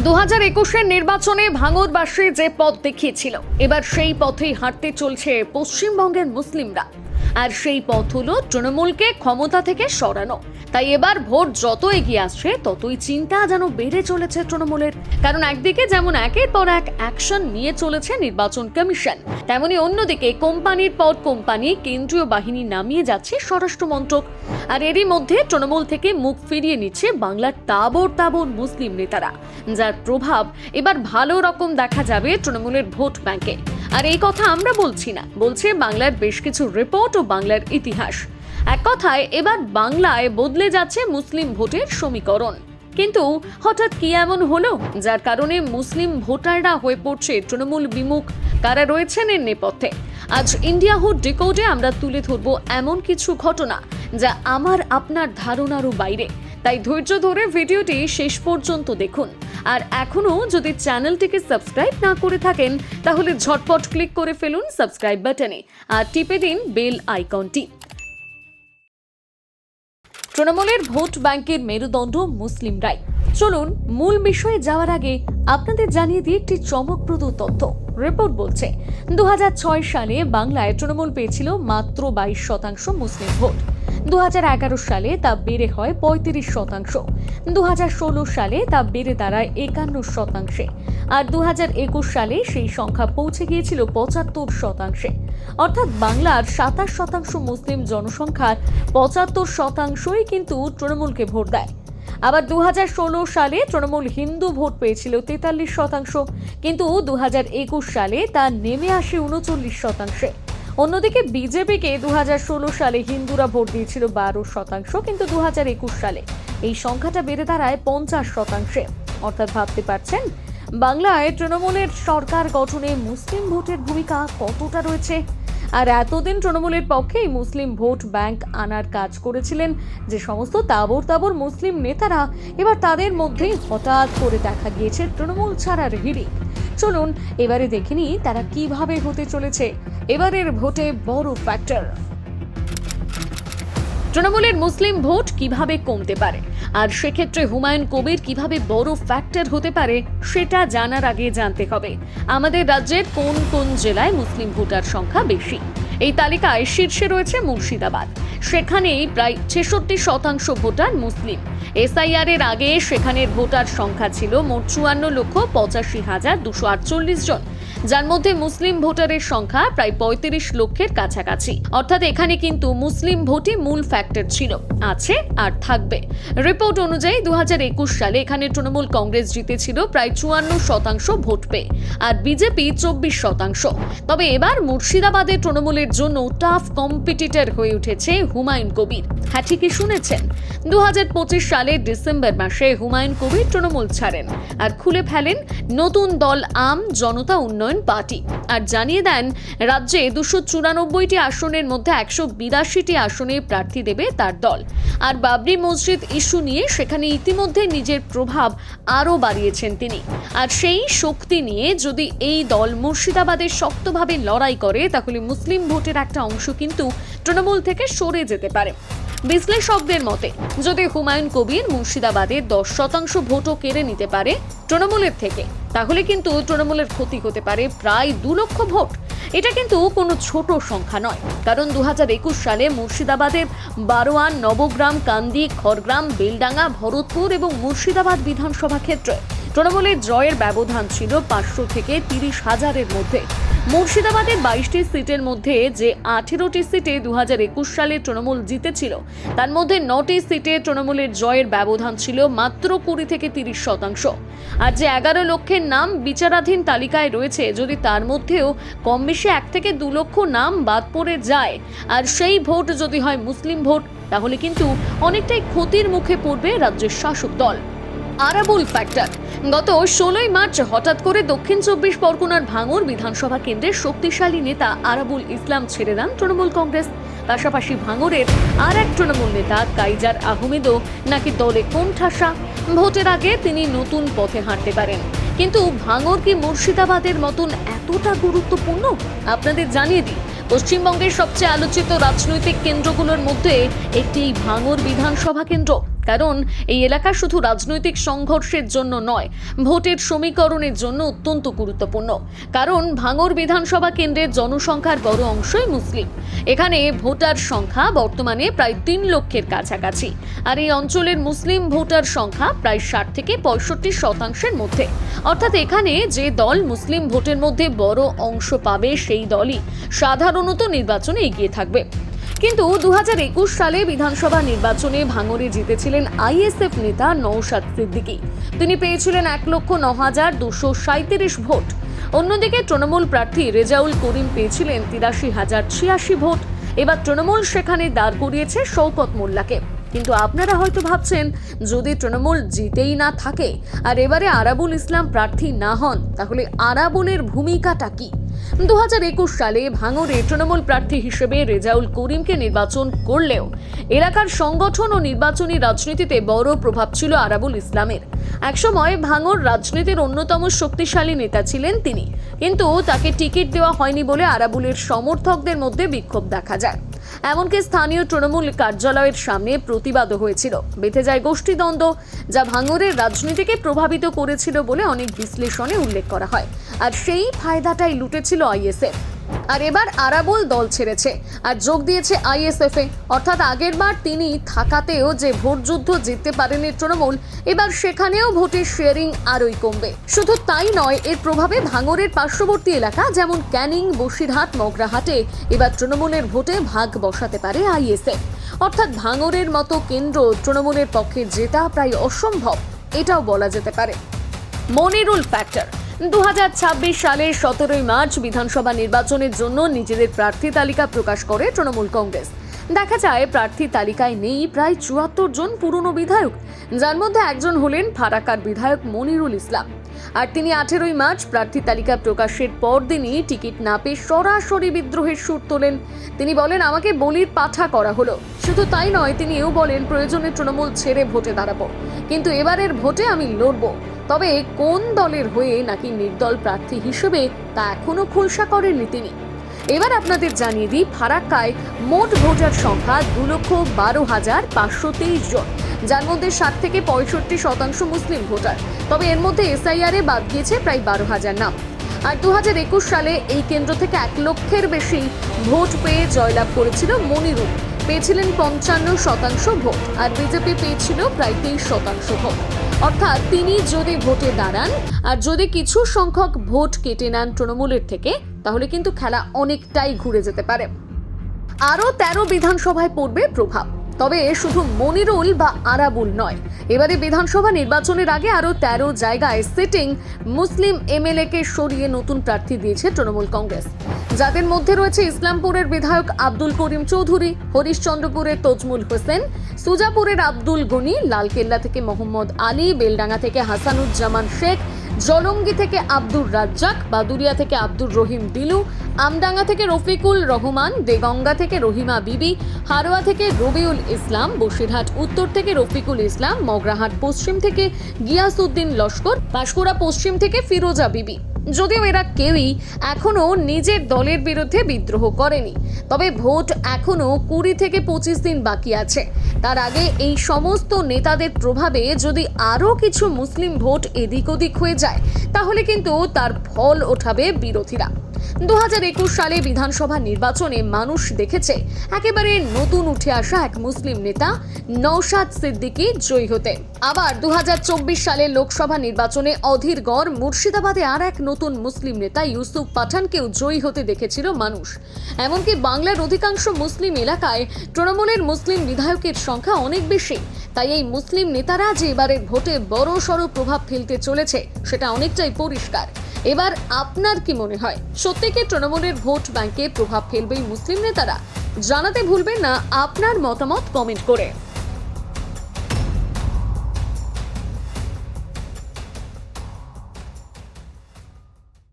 2021-এর নির্বাচনে ভাঙড়বাসী যে পথ দেখিয়েছিল, এবার সেই পথেই হাঁটতে চলছে পশ্চিমবঙ্গের মুসলিমরা। আর সেই পথ হলো তৃণমূলকে ক্ষমতা থেকে সরানো। তাই এবার ভোট যত এগিয়ে আসছে ততই চিন্তা যেন বেড়ে চলেছে তৃণমূলের। কারণ একদিকে যেমন একের পর এক অ্যাকশন নিয়ে চলেছে নির্বাচন কমিশন, তেমনি অন্যদিকে কোম্পানির পর কোম্পানি কেন্দ্রীয় বাহিনী নামিয়ে যাচ্ছে স্বরাষ্ট্র মন্ত্রক। আর এরই মধ্যে তৃণমূল থেকে মুখ ফিরিয়ে নিচ্ছে বাংলার তাবড় তাবড় মুসলিম নেতারা, যার প্রভাব এবার ভালো রকম দেখা যাবে তৃণমূলের ভোট ব্যাংকে। আর এই কথা আমরা বলছি না, বলছে বাংলার বেশ কিছু রিপোর্ট ও বাংলার ইতিহাস। এক কথায় এবার বাংলায় বদলে যাচ্ছে মুসলিম ভোটের সমীকরণ। কিন্তু হঠাৎ কি এমন হলো যার কারণে মুসলিম ভোটাররা হয়ে পড়ছে তৃণমূল বিমুখ? কারা রয়েছেন এর নেপথ্যে? আজ ইন্ডিয়া হুড ডিকোডে আমরা তুলে ধরবো এমন কিছু ঘটনা যা আমার আপনার ধারণারও বাইরে। তাই ধৈর্য ধরে ভিডিওটি শেষ পর্যন্ত দেখুন। আর এখনো যদি চ্যানেলটিকে সাবস্ক্রাইব না করে থাকেন তাহলে ঝটপট ক্লিক করে ফেলুন সাবস্ক্রাইব বাটনে আর টিপে দিন বেল আইকনটি। তৃণমূলের ভোট ব্যাংকের মেরুদণ্ড মুসলিমরাই। চলুন মূল বিষয়ে যাওয়ার আগে আপনাদের জানিয়ে দিই একটি চমকপ্রদ তথ্য। রিপোর্ট বলছে 2006 সালে বাংলায় তৃণমূল পেয়েছিল মাত্র 22% মুসলিম ভোট। 2011 সালে তা বেড়ে হয় 35%। 2016 সালে তা বেড়ে দাঁড়ায় 51%। আর 2021 সালে সেই সংখ্যা পৌঁছে গিয়েছিল 75%। অর্থাৎ বাংলার 27% মুসলিম জনসংখ্যার 75%ই কিন্তু তৃণমূলকে ভোট দেয়। আবার 2016 সালে তৃণমূল হিন্দু ভোট পেয়েছিল 43%, কিন্তু 2021 সালে তা নেমে আসে 39%। অন্যদিকে বিজেপিকে 2016 সালে হিন্দুরা ভোট দিয়েছিল 12%, কিন্তু 2021 সালে এই সংখ্যাটা বেড়ে দাঁড়ায় 50%। অর্থাৎ ভাবতে পারছেন বাংলায় তৃণমূলের সরকার গঠনে মুসলিম ভোটের ভূমিকা কতটা রয়েছে। আর এতদিন তৃণমূলের পক্ষেই মুসলিম ভোট ব্যাংক আনার কাজ করেছিলেন যে সমস্ত তাবড় তাবড় মুসলিম নেতারা, এবার তাদের মধ্যেই হঠাৎ করে দেখা গিয়েছে তৃণমূল ছাড়ার হিড়িক। চলুন এবারে দেখে নিই তারা কিভাবে হতে চলেছে এবারের ভোটে বড় ফ্যাক্টর। তৃণমূলের মুসলিম ভোট কিভাবে কমতে পারে আর সেক্ষেত্রে হুমায়ুন কবির কিভাবে বড় ফ্যাক্টর হতে পারে সেটা জানার আগে জানতে হবে আমাদের রাজ্যের কোন কোন জেলায় মুসলিম ভোটার সংখ্যা বেশি। এই তালিকায় শীর্ষে রয়েছে মুর্শিদাবাদ। সেখানেই প্রায় 66% ভোটার মুসলিম। এসআইআর এর আগে সেখানের ভোটার সংখ্যা ছিল মোট 54,85,248 জন, যার মধ্যে মুসলিম ভোটারের সংখ্যা প্রায় 35 লক্ষের কাছাকাছি। অর্থাৎ এখানে কিন্তু মুসলিম ভোটই মূল ফ্যাক্টর ছিল, আছে আর থাকবে। রিপোর্ট অনুযায়ী 2021 সালে এখানে তৃণমূল কংগ্রেস জিতেছিল প্রায় 54% ভোট পেয়ে, আর বিজেপি 24%। তবে এবার মুর্শিদাবাদে তৃণমূলের জন্য টাফ কম্পিটিটর হয়ে উঠেছে হুমায়ুন কবির। হ্যাঁ, ঠিকই শুনেছেন, 2025 সালের ডিসেম্বর মাসে হুমায়ুন কবির তৃণমূল ছাড়েন আর খুলে ফেলেন নতুন দল আম জনতা উন্নয়ন পার্টি। আর জানিয়ে দেন রাজ্যে 294টি আসনের মধ্যে 182টি আসনে প্রার্থী দেবে তার দল। আর বাবরি মসজিদ ইস্যু নিয়ে সেখানে ইতিমধ্যে নিজের প্রভাব আরও বাড়িয়েছেন তিনি। আর সেই শক্তি নিয়ে যদি এই দল মুর্শিদাবাদে শক্তভাবে লড়াই করে তাহলে মুসলিম ভোটের একটা অংশ কিন্তু তৃণমূল থেকে সরে যেতে পারে। বিশ্লেষকদের মতে যদি হুমায়ুন কবির মুর্শিদাবাদে 10% ভোটও কেড়ে নিতে পারে তৃণমূলের থেকে, তাহলে কিন্তু তৃণমূলের ক্ষতি হতে পারে প্রায় 2 লক্ষ ভোট। এটা কিন্তু কোনো ছোট সংখ্যা নয়, কারণ 2021 সালে মুর্শিদাবাদের বারোয়ান, নবগ্রাম, কান্দি, খড়গ্রাম, বেলডাঙ্গা, ভরতপুর এবং মুর্শিদাবাদ বিধানসভা ক্ষেত্রে তৃণমূলের জয়ের ব্যবধান ছিল 500 থেকে 30,000-এর মধ্যে। মুর্শিদাবাদের 22টি সিটের মধ্যে যে 18টি সিটে 2021 সালে তৃণমূল জিতেছিল, তার মধ্যে 9টি সিটে তৃণমূলের জয়ের ব্যবধান ছিল মাত্র 20 থেকে 30%। আর যে 11 লক্ষের নাম বিচারাধীন তালিকায় রয়েছে, যদি তার মধ্যেও কম বেশি 1 থেকে 2 লক্ষ নাম বাদ পড়ে যায় আর সেই ভোট যদি হয় মুসলিম ভোট, তাহলে কিন্তু অনেকটাই ক্ষতির মুখে পড়বে রাজ্যের শাসক দল। আরাবুল ফ্যাক্টর। গত 16 মার্চ হঠাৎ করে দক্ষিণ 24 পরগনার ভাঙড় বিধানসভা কেন্দ্রের শক্তিশালী নেতা আরাবুল ইসলাম ছেড়ে দেন তৃণমূল কংগ্রেস। পাশাপাশি ভাঙড়ের আর এক তৃণমূল নেতা কাইজার আহমেদও নাকি দলে কোণঠাসা। ভোটের আগে তিনি নতুন পথে হাঁটতে পারেন, কিন্তু ভাঙড় কি মুর্শিদাবাদের মতন এতটা গুরুত্বপূর্ণ? আপনাদের জানিয়ে দিই, পশ্চিমবঙ্গের সবচেয়ে আলোচিত রাজনৈতিক কেন্দ্রগুলোর মধ্যে একটি ভাঙড় বিধানসভা কেন্দ্র। কারণ এই এলাকা শুধু রাজনৈতিক সংঘর্ষের জন্য নয়, ভোটের সমীকরণের জন্য অত্যন্ত গুরুত্বপূর্ণ। কারণ ভাঙড় বিধানসভা কেন্দ্রের জনসংখ্যার বড় অংশই মুসলিম। এখানে ভোটার সংখ্যা বর্তমানে প্রায় 3 লক্ষের কাছাকাছি, আর এই অঞ্চলের মুসলিম ভোটার সংখ্যা প্রায় 60 থেকে 65% মধ্যে। অর্থাৎ এখানে যে দল মুসলিম ভোটের মধ্যে বড় অংশ পাবে সেই দলই সাধারণত নির্বাচনে এগিয়ে থাকবে। কিন্তু 2021 সালে বিধানসভা নির্বাচনে ভাঙড়ে জিতেছিলেন আইএসএফ নেতা নওশাদ সিদ্দিকী। তিনি পেয়েছিলেন 1,09,237 ভোট। অন্যদিকে তৃণমূল প্রার্থী রেজাউল করিম পেয়েছিলেন 83,086 ভোট। এবার তৃণমূল সেখানে দাঁড় করিয়েছে শওকত মোল্লাকে। কিন্তু আপনারা হয়তো ভাবছেন, যদি তৃণমূল জিতেই না থাকে আর এবারে আরাবুল ইসলাম প্রার্থী না হন, তাহলে আরাবুলের ভূমিকাটা কি? 2021 সালে ভাঙড়ে তৃণমূল প্রার্থী হিসেবে রেজাউল করিমকে নির্বাচন করলেও এলাকার সংগঠন ও নির্বাচনী রাজনীতিতে বড় প্রভাব ছিল আরাবুল ইসলামের। একসময় ভাঙড় রাজনীতির অন্যতম শক্তিশালী নেতা ছিলেন তিনি, কিন্তু তাকে টিকিট দেওয়া হয়নি বলে আরাবুলের সমর্থকদের মধ্যে বিক্ষোভ দেখা যায়। এমনকি স্থানীয় তৃণমূল কার্যালয়ের সামনে প্রতিবাদও হয়েছিল। বেঁধে যায় গোষ্ঠীদ্বন্দ্ব, যা ভাঙড়ের রাজনীতিকে প্রভাবিত করেছিল বলে অনেক বিশ্লেষণে উল্লেখ করা হয়। আর সেই ফায়দাটাই লুটেছিল আইএসএফ। আর এবার আরাবুল দল ছেড়েছে আর যোগ দিয়েছে আইএসএফ এ। অর্থাৎ আগেরবার তিনি থাকাতেও যে ভোট যুদ্ধ জিততে পারেনি তৃণমূল, এবার সেখানেও ভোটের শেয়ারিং আরোই কমবে। শুধু তাই নয়, এর প্রভাবে ভাঙড়ের পার্শ্ববর্তী এলাকা যেমন ক্যানিং, বসিরহাট, মগরাহাটে এবার তৃণমূলের ভোটে ভাগ বসাতে পারে আইএসএফ। অর্থাৎ ভাঙড়ের মতো কেন্দ্র তৃণমূলের পক্ষে জেতা প্রায় অসম্ভব, এটাও বলা যেতে পারে। মনিরুল ফ্যাক্টর। 2026 সালের 17 মার্চ বিধানসভা নির্বাচনের জন্য নিজেদের প্রার্থী তালিকা প্রকাশ করে তৃণমূল কংগ্রেস। দেখা যায় প্রার্থী তালিকায় নেই প্রায় 74 জন পুরনো বিধায়ক, যার মধ্যে একজন হলেন ফারাক্কার বিধায়ক মনিরুল ইসলাম। আর তিনি 18 মার্চ প্রার্থী তালিকা প্রকাশের পরদিনই টিকিট না পেয়ে সরাসরি বিদ্রোহের সুর তোলেন। তিনি বলেন, আমাকে বলির পাঠা করা হলো। শুধু তাই নয়, তিনি এও বলেন, প্রয়োজনে তৃণমূল ছেড়ে ভোটে দাঁড়াবো, কিন্তু এবারের ভোটে আমি লড়বো। তবে কোন দলের হয়ে নাকি নির্দল প্রার্থী হিসেবে তা এখনো খোলসা করেননি তিনি। এবার আপনাদের জানিয়ে দিই, ফারাক্কায় মোট ভোটার সংখ্যা 2,12,523 জন, যার মধ্যে 60 থেকে 65% মুসলিম ভোটার। তবে এর মধ্যে এসআইআর এ বাদ গিয়েছে প্রায় 12,000 নাম। আর 2021 সালে এই কেন্দ্র থেকে 1 লক্ষের বেশি ভোট পেয়ে জয়লাভ করেছিল মনিরুল। পেয়েছিলেন 55% ভোট, আর বিজেপি পেয়েছিল প্রায় 23% ভোট। অর্থাৎ তিনি যদি ভোটে দাঁড়ান আর যদি কিছু সংখ্যক ভোট কেটে নেন তৃণমূলের থেকে, তাহলে কিন্তু খেলা অনেকটাই ঘুরে যেতে পারে। আরও 13 বিধানসভায় পড়বে প্রভাব। তবে শুধু মনিরুল বা আরাবুল নয়, এবারে বিধানসভা নির্বাচনের আগে আরও 13 জায়গায় সিটিং মুসলিম এমএলএ কে সরিয়ে নতুন প্রার্থী দিয়েছে তৃণমূল কংগ্রেস, যাদের মধ্যে রয়েছে ইসলামপুরের বিধায়ক আব্দুল করিম চৌধুরী, হরিশ্চন্দ্রপুরের তজমুল হোসেন, সুজাপুরের আব্দুল গনি, লালকেল্লা থেকে মোহাম্মদ আলী, বেলডাঙ্গা থেকে হাসানুজ্জামান শেখ, জলঙ্গি থেকে আব্দুর রাজ্জাক, বাদুরিয়া থেকে আব্দুর রহিম দিলু, আমডাঙ্গা থেকে রফিকুল রহমান, দেগঙ্গা থেকে রহিমা বিবি, হারোয়া থেকে রবিউল ইসলাম, বসিরহাট উত্তর থেকে রফিকুল ইসলাম, মগরাহাট পশ্চিম থেকে গিয়াসউদ্দিন লস্কর, পাঁশকুড়া পশ্চিম থেকে ফিরোজা বিবি। যদিও এরা কেউই এখনো নিজের দলের বিরুদ্ধে বিদ্রোহ করেনি, তবে ভোট এখনো 20 থেকে 25 দিন বাকি আছে। তার আগে এই সমস্ত নেতাদের প্রভাবে যদি আরও কিছু মুসলিম ভোট এদিক ওদিক হয়ে যায়, তাহলে কিন্তু তার ফল ওঠাবে বিরোধীরা। 2021 সালে বিধানসভা নির্বাচনে মানুষ দেখেছে একেবারে নতুন উঠে আসা এক মুসলিম নেতা নওশাদ সিদ্দিকী জয়ী হতে। আবার 2024 সালে লোকসভা নির্বাচনে অধীর গড় মুর্শিদাবাদে আর এক নতুন মুসলিম নেতা ইউসুফ পাঠানকেও জয়ী হতে দেখেছিল মানুষ। এমনকি বাংলার অধিকাংশ মুসলিম এলাকায় তৃণমূলের মুসলিম বিধায়কের সংখ্যা অনেক বেশি। তাই এই মুসলিম নেতারা যে এবারের ভোটে বড় সড় প্রভাব ফেলতে চলেছে, সেটা অনেকটাই পরিষ্কার। এবার আপনার কি মনে হয়, সত্যি কি তৃণমূলের ভোট ব্যাংকে প্রভাব ফেলবে মুসলিম নেতারা? জানাতে ভুলবেন না আপনার মতামত কমেন্ট করে।